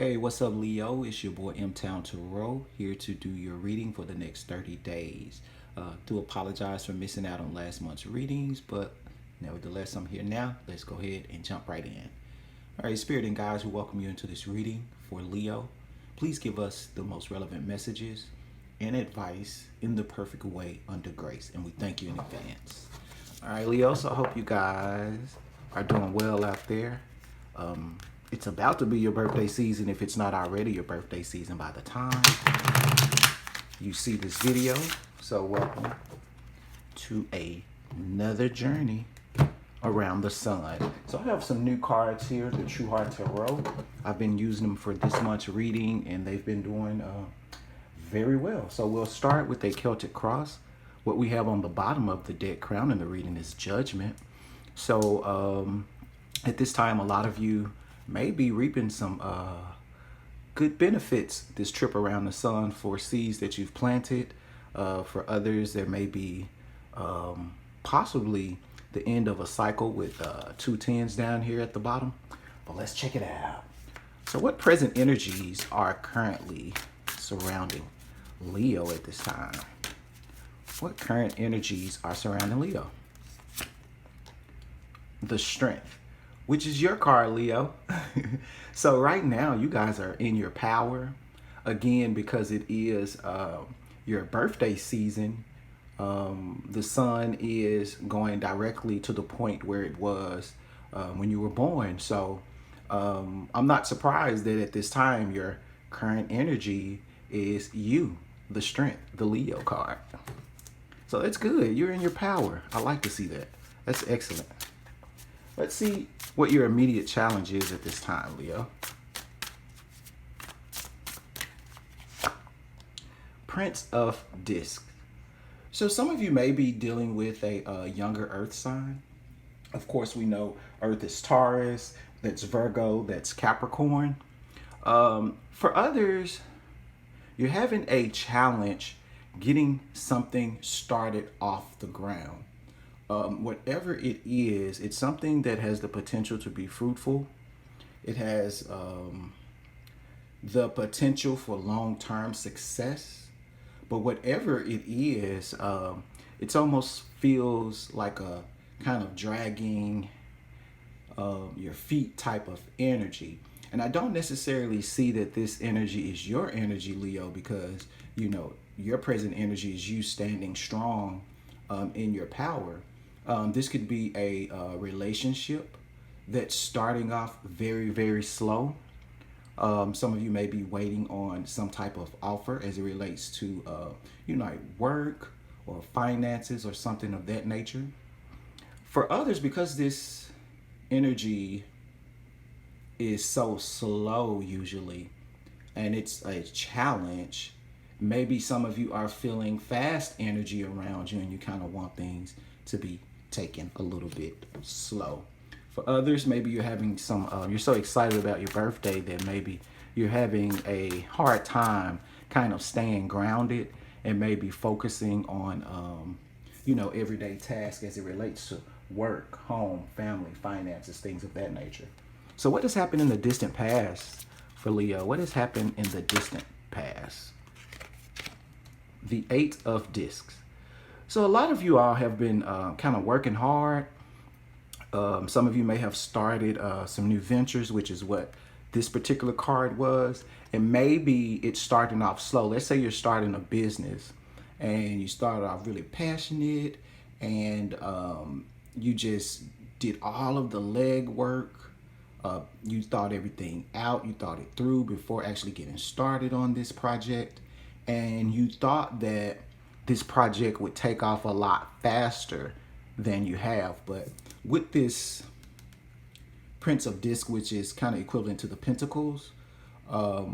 Hey, what's up, Leo? It's your boy MTownTarot here to do your reading for the next 30 days. Do apologize for missing out on last month's readings, but nevertheless, I'm here now. Let's go ahead and jump right in. All right, Spirit and guides, we welcome you into this reading for Leo. Please give us the most relevant messages and advice in the perfect way under grace, and we thank you in advance. All right, Leo, so I hope you guys are doing well out there. It's about to be your birthday season if it's not already your birthday season by the time you see this video. So welcome to another journey around the sun. So I have some new cards here, the True Heart Tarot. I've been using them for this month's reading and they've been doing very well. So we'll start with a Celtic cross. What we have on the bottom of the deck crown in the reading is Judgment. So at this time, a lot of you may be reaping some good benefits this trip around the sun for seeds that you've planted. For others, there may be possibly the end of a cycle with 2 tens down here at the bottom. But let's check it out. So what present energies are currently surrounding Leo at this time? What current energies are surrounding Leo? The Strength, which is your card, Leo. So right now, you guys are in your power. Again, because it is your birthday season, the sun is going directly to the point where it was when you were born. So I'm not surprised that at this time, your current energy is you, the Strength, the Leo card. So that's good. You're in your power. I like to see that. That's excellent. Let's see what your immediate challenge is at this time, Leo. Prince of Discs. So some of you may be dealing with a younger earth sign. Of course, we know earth is Taurus, that's Virgo, that's Capricorn. For others, you're having a challenge getting something started off the ground. Whatever it is, it's something that has the potential to be fruitful. It has the potential for long-term success. But whatever it is, it almost feels like a kind of dragging your feet type of energy. And I don't necessarily see that this energy is your energy, Leo, because, you know, your present energy is you standing strong in your power. This could be a relationship that's starting off very, very slow. Some of you may be waiting on some type of offer as it relates to, like work or finances or something of that nature. For others, because this energy is so slow usually, and it's a challenge, maybe some of you are feeling fast energy around you and you kind of want things to be taken a little bit slow. For others, maybe you're having some, you're so excited about your birthday that maybe you're having a hard time kind of staying grounded and maybe focusing on, everyday tasks as it relates to work, home, family, finances, things of that nature. So what has happened in the distant past for Leo? What has happened in the distant past? The 8 of Discs. So a lot of you all have been kind of working hard. Some of you may have started some new ventures, which is what this particular card was. And maybe it's starting off slow. Let's say you're starting a business and you started off really passionate and you just did all of the leg work. You thought everything out. You thought it through before actually getting started on this project. And you thought that this project would take off a lot faster than you have. But with this Prince of Disc, which is kind of equivalent to the Pentacles, I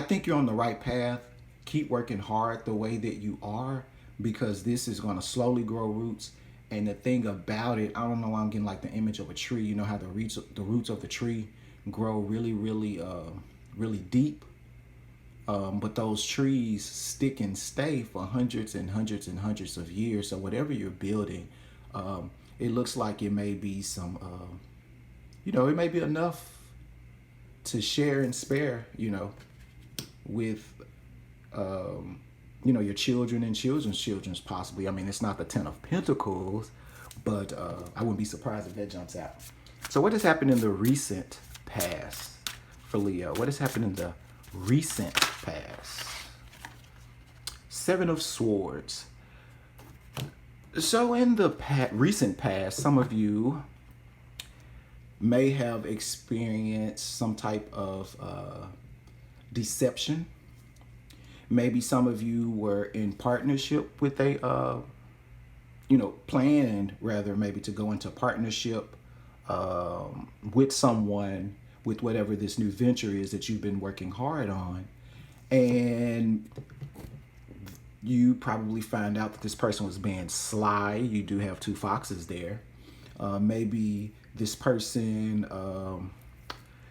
think you're on the right path. Keep working hard the way that you are, because this is going to slowly grow roots. And the thing about it, I don't know why I'm getting like the image of a tree. You know how the roots of the tree grow really, really, really deep. But those trees stick and stay for hundreds and hundreds and hundreds of years. So whatever you're building, it looks like it may be some, it may be enough to share and spare, with your children and children's children's possibly. I mean, it's not the Ten of Pentacles, but I wouldn't be surprised if that jumps out. So what has happened in the recent past for Leo? What has happened in the recent past? Seven of Swords. So in the recent past, some of you may have experienced some type of deception. Maybe some of you were in partnership with a, planned rather maybe to go into partnership with someone with whatever this new venture is that you've been working hard on. And you probably find out that this person was being sly. You do have two foxes there. Maybe this person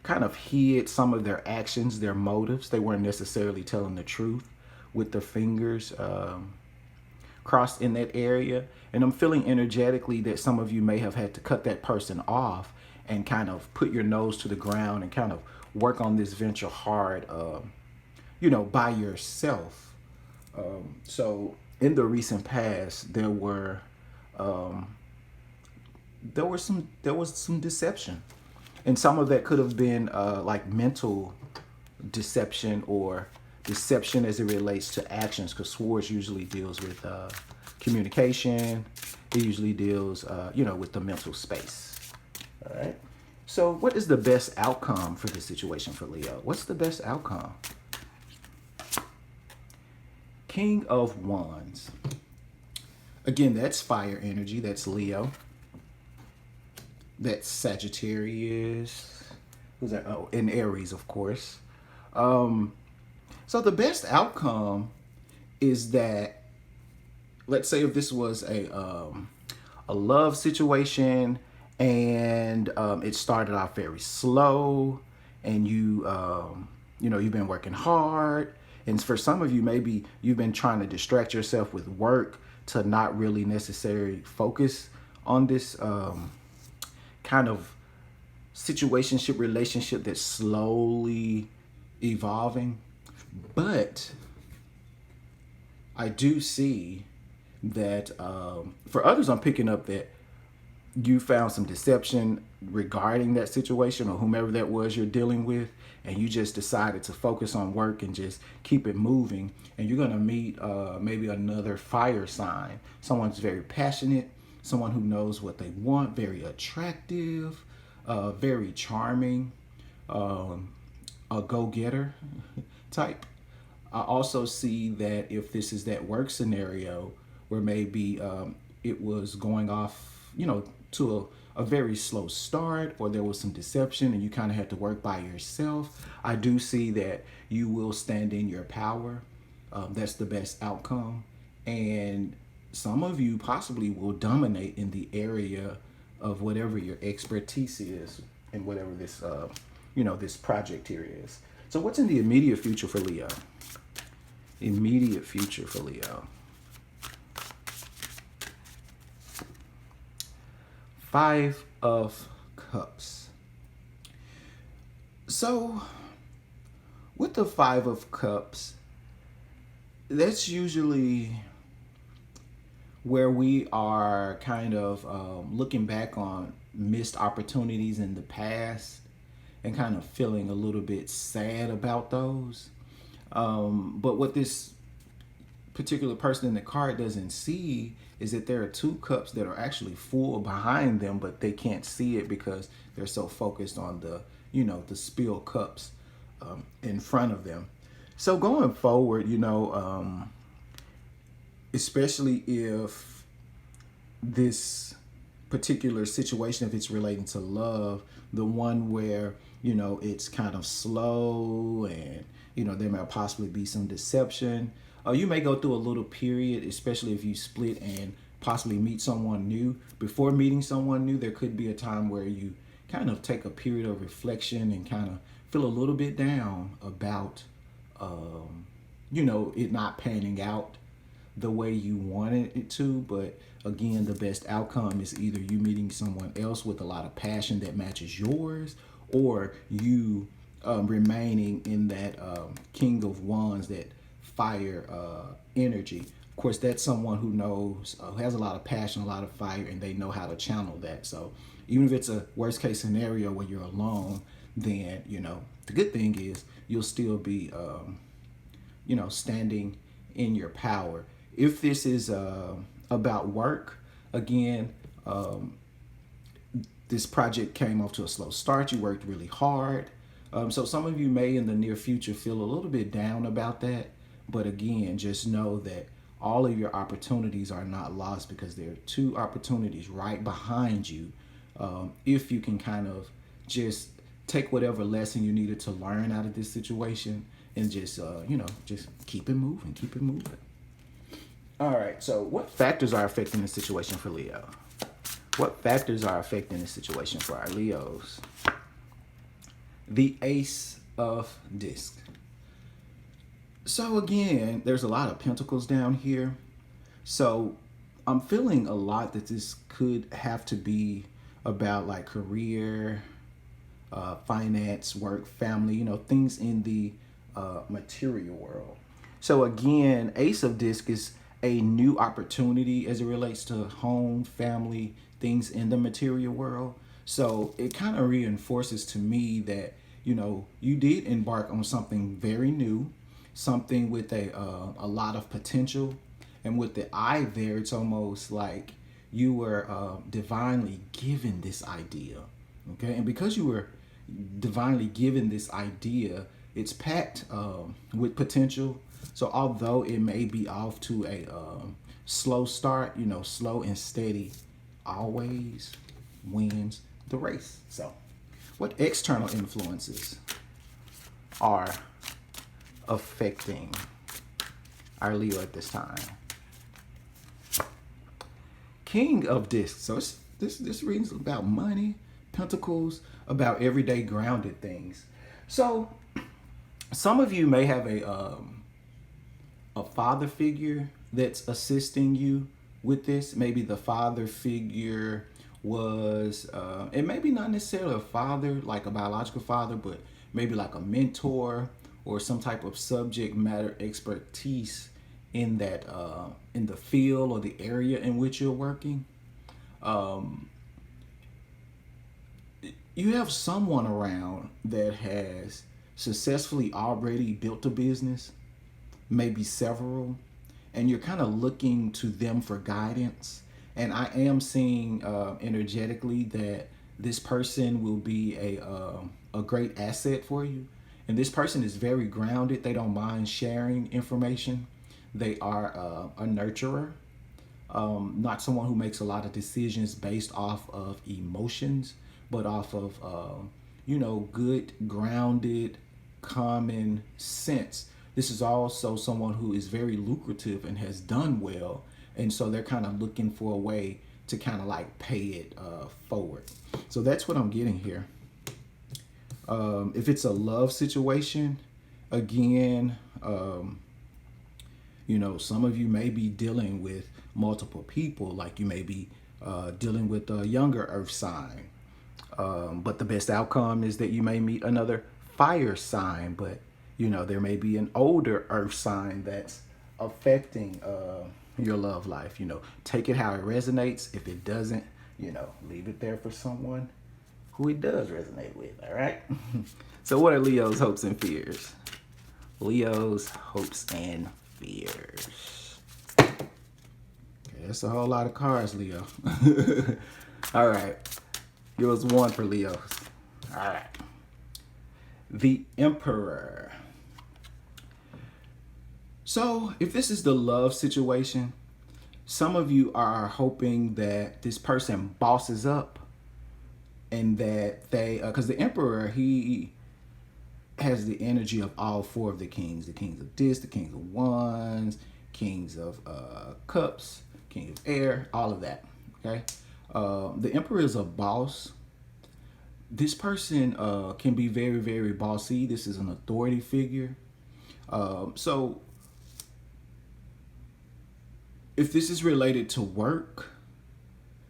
kind of hid some of their actions, their motives. They weren't necessarily telling the truth with their fingers crossed in that area. And I'm feeling energetically that some of you may have had to cut that person off and kind of put your nose to the ground and kind of work on this venture hard, by yourself. So in the recent past, there was some deception, and some of that could have been like mental deception or deception as it relates to actions, because Swords usually deals with communication. It usually deals, with the mental space. All right. So what is the best outcome for this situation for Leo? What's the best outcome? King of Wands. Again, that's fire energy. That's Leo. That's Sagittarius. Who's that? Oh, and Aries, of course. So the best outcome is that, let's say if this was a love situation and it started off very slow, and you've been working hard. And for some of you, maybe you've been trying to distract yourself with work to not really necessarily focus on this kind of situationship relationship that's slowly evolving. But I do see that for others, I'm picking up that you found some deception regarding that situation or whomever that was you're dealing with, and you just decided to focus on work and just keep it moving. And you're going to meet maybe another fire sign. Someone's very passionate, someone who knows what they want, very attractive, very charming, a go-getter type. I also see that if this is that work scenario where maybe it was going off, to a very slow start, or there was some deception and you kind of had to work by yourself, I do see that you will stand in your power. That's the best outcome. And some of you possibly will dominate in the area of whatever your expertise is and whatever this, this project here is. So what's in the immediate future for Leo? Immediate future for Leo. Five of Cups. So with the Five of Cups, that's usually where we are kind of looking back on missed opportunities in the past and kind of feeling a little bit sad about those. But what this particular person in the card doesn't see is that there are two cups that are actually full behind them, but they can't see it because they're so focused on the, the spilled cups in front of them. So going forward, especially if this particular situation, if it's relating to love, the one where, it's kind of slow and, there may possibly be some deception. You may go through a little period, especially if you split and possibly meet someone new. Before meeting someone new, there could be a time where you kind of take a period of reflection and kind of feel a little bit down about, it not panning out the way you wanted it to. But again, the best outcome is either you meeting someone else with a lot of passion that matches yours, or you remaining in that King of Wands, that fire energy. Of course, that's someone who knows, who has a lot of passion, a lot of fire, and they know how to channel that. So even if it's a worst case scenario where you're alone, then, the good thing is you'll still be, standing in your power. If this is about work, again, this project came off to a slow start. You worked really hard. So some of you may in the near future feel a little bit down about that. But again, just know that all of your opportunities are not lost, because there are two opportunities right behind you. If you can kind of just take whatever lesson you needed to learn out of this situation and just, just keep it moving, keep it moving. All right, so what factors are affecting the situation for Leo? What factors are affecting the situation for our Leos? The Ace of Discs. So again, there's a lot of pentacles down here. So I'm feeling a lot that this could have to be about like career, finance, work, family, things in the material world. So again, Ace of Disc is a new opportunity as it relates to home, family, things in the material world. So it kind of reinforces to me that, you did embark on something very new, something with a lot of potential. And with the eye there, it's almost like you were divinely given this idea. Okay. And because you were divinely given this idea, it's packed with potential. So although it may be off to a slow start, slow and steady always wins the race. So what external influences are affecting our Leo at this time? King of Discs. So this reading's about money, pentacles, about everyday grounded things. So some of you may have a father figure that's assisting you with this. Maybe the father figure was, it may be not necessarily a father, like a biological father, but maybe like a mentor or some type of subject matter expertise in that, in the field or the area in which you're working. You have someone around that has successfully already built a business, maybe several, and you're kind of looking to them for guidance. And I am seeing energetically that this person will be a great asset for you. And this person is very grounded. They don't mind sharing information. They are a nurturer, not someone who makes a lot of decisions based off of emotions, but off of, good, grounded, common sense. This is also someone who is very lucrative and has done well. And so they're kind of looking for a way to kind of like pay it forward. So that's what I'm getting here. If it's a love situation, again, some of you may be dealing with multiple people, like you may be dealing with a younger earth sign. But the best outcome is that you may meet another fire sign, but there may be an older earth sign that's affecting your love life. Take it how it resonates. If it doesn't, leave it there for someone who it does resonate with. All right. So what are Leo's hopes and fears? Leo's hopes and fears. Okay, that's a whole lot of cards, Leo. All right. Give us one for Leo's. All right. The Emperor. So if this is the love situation, some of you are hoping that this person bosses up and that they, because the Emperor, he has the energy of all four of the kings of Discs, the kings of Wands, kings of cups, king of air, all of that. Okay. The Emperor is a boss. This person can be very, very bossy. This is an authority figure. So if this is related to work,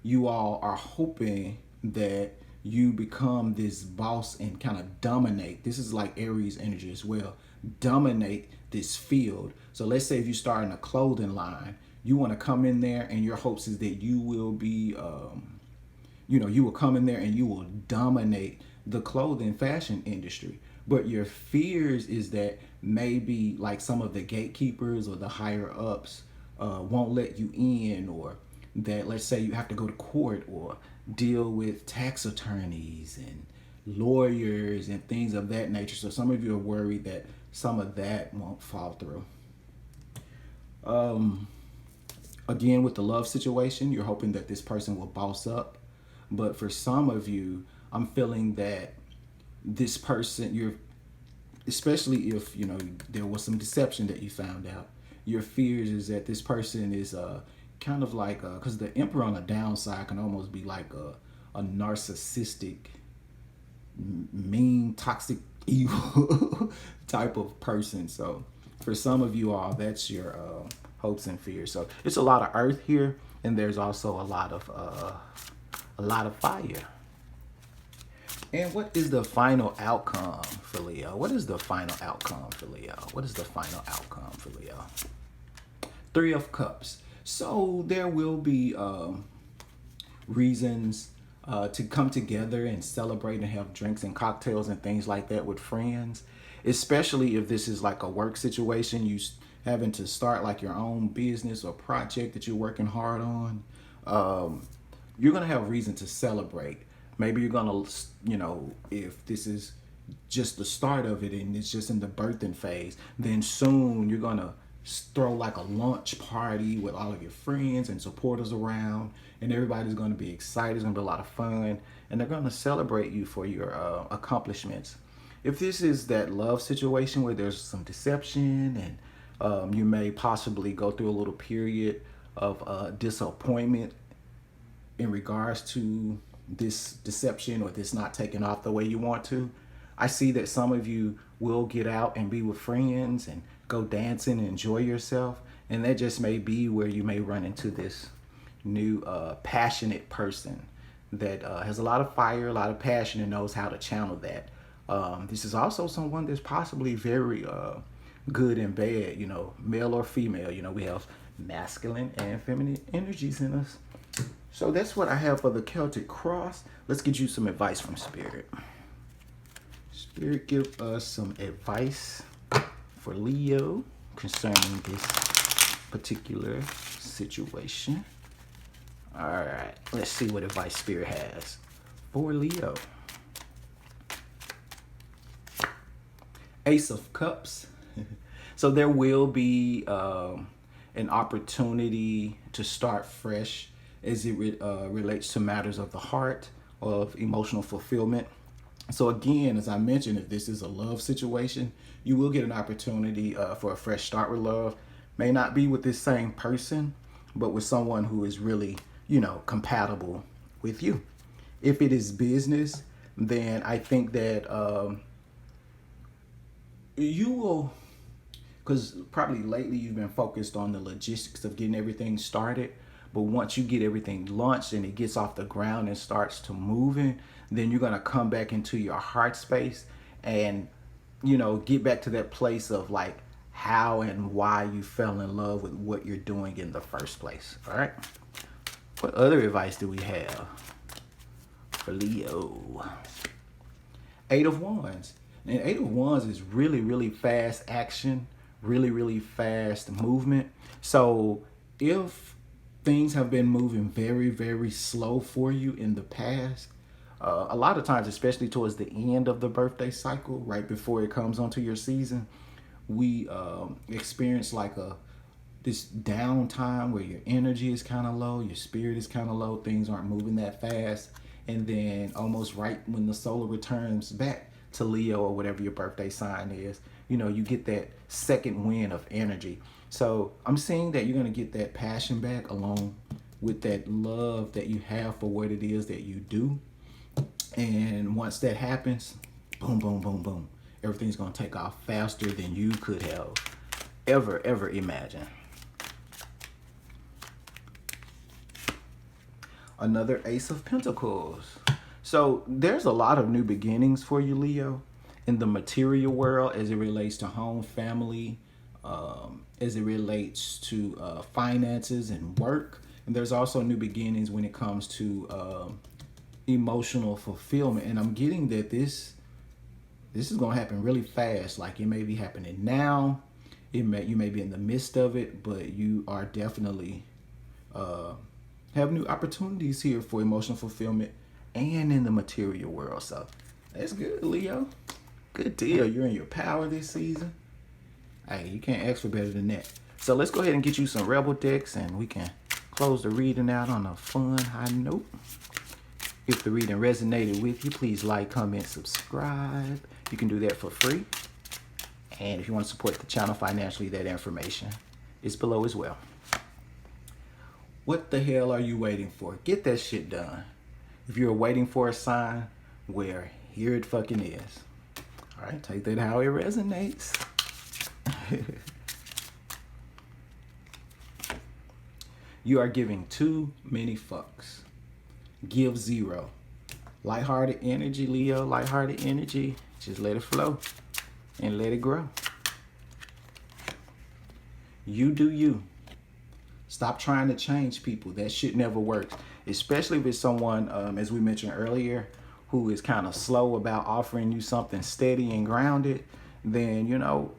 you all are hoping that you become this boss and kind of dominate. This is like Aries energy as well. Dominate this field. So let's say if you start in a clothing line, you want to come in there and your hopes is that you will be, you will come in there and you will dominate the clothing fashion industry. But your fears is that maybe like some of the gatekeepers or the higher ups won't let you in, or that let's say you have to go to court or deal with tax attorneys and lawyers and things of that nature. So some of you are worried that some of that won't fall through. Again, with the love situation, you're hoping that this person will boss up. But for some of you, I'm feeling that this person, especially if, there was some deception that you found out, your fears is that this person is kind of like, because the emperor on the downside can almost be like a narcissistic, mean, toxic, evil type of person. So for some of you all, that's your hopes and fears. So it's a lot of earth here, and there's also a lot of fire. And what is the final outcome for Leo? What is the final outcome for Leo? What is the final outcome for Leo? 3 of Cups. So there will be reasons to come together and celebrate and have drinks and cocktails and things like that with friends, especially if this is like a work situation, you having to start like your own business or project that you're working hard on. You're going to have reason to celebrate. Maybe you're going to, if this is just the start of it and it's just in the birthing phase, then soon you're going to throw like a lunch party with all of your friends and supporters around, and everybody's going to be excited. It's going to be a lot of fun, and they're going to celebrate you for your accomplishments. If this is that love situation where there's some deception and you may possibly go through a little period of disappointment in regards to this deception or this not taking off the way you want to, I see that some of you will get out and be with friends and go dancing and enjoy yourself. And that just may be where you may run into this new passionate person that has a lot of fire, a lot of passion, and knows how to channel that. This is also someone that's possibly very good and bad, male or female. We have masculine and feminine energies in us. So that's what I have for the Celtic cross. Let's get you some advice from Spirit. Spirit, give us some advice for Leo concerning this particular situation. All right, let's see what advice Spirit has for Leo. Ace of Cups. So there will be an opportunity to start fresh as it relates to matters of the heart, of emotional fulfillment. So again, as I mentioned, if this is a love situation, you will get an opportunity for a fresh start with love. May not be with this same person, but with someone who is really, compatible with you. If it is business, then I think that you will, because probably lately you've been focused on the logistics of getting everything started. But once you get everything launched and it gets off the ground and starts to moving, then you're going to come back into your heart space and, get back to that place of like how and why you fell in love with what you're doing in the first place. All right. What other advice do we have for Leo? 8 of Wands. And 8 of Wands is really, really fast action, really, really fast movement. So if things have been moving very, very slow for you in the past, a lot of times, especially towards the end of the birthday cycle, right before it comes onto your season, we experience like this downtime where your energy is kind of low, your spirit is kind of low, things aren't moving that fast, and then almost right when the solar returns back to Leo or whatever your birthday sign is, you get that second wind of energy. So I'm seeing that you're going to get that passion back along with that love that you have for what it is that you do. And once that happens, boom, boom, boom, boom. Everything's going to take off faster than you could have ever imagined. Another Ace of Pentacles. So there's a lot of new beginnings for you, Leo, in the material world as it relates to home, family, as it relates to finances and work. And there's also new beginnings when it comes to emotional fulfillment. And I'm getting that this is gonna happen really fast. Like it may be happening now. You may be in the midst of it, but you are definitely have new opportunities here for emotional fulfillment and in the material world. So that's good, Leo. Good deal. You're in your power this season. Hey, you can't ask for better than that. So let's go ahead and get you some Rebel decks and we can close the reading out on a fun high note. If the reading resonated with you, please like, comment, subscribe. You can do that for free. And if you want to support the channel financially, that information is below as well. What the hell are you waiting for? Get that shit done. If you're waiting for a sign, well, here it fucking is. All right, take that how it resonates. You are giving too many fucks. Give zero. Lighthearted energy, Leo. Lighthearted energy. Just let it flow and let it grow. You do you. Stop trying to change people. That shit never works. Especially if it's someone, as we mentioned earlier, who is kind of slow about offering you something steady and grounded. Then, you know,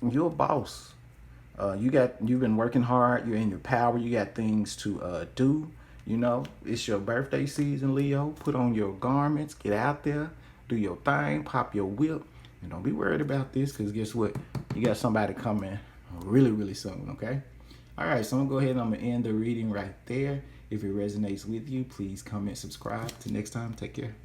you're a boss. You've been working hard. You're in your power. You got things to do. You know, it's your birthday season, Leo. Put on your garments. Get out there. Do your thing. Pop your whip. And don't be worried about this, because guess what? You got somebody coming really, really soon, okay? All right, so I'm going to go ahead and I'm going to end the reading right there. If it resonates with you, please comment, subscribe. Till next time, take care.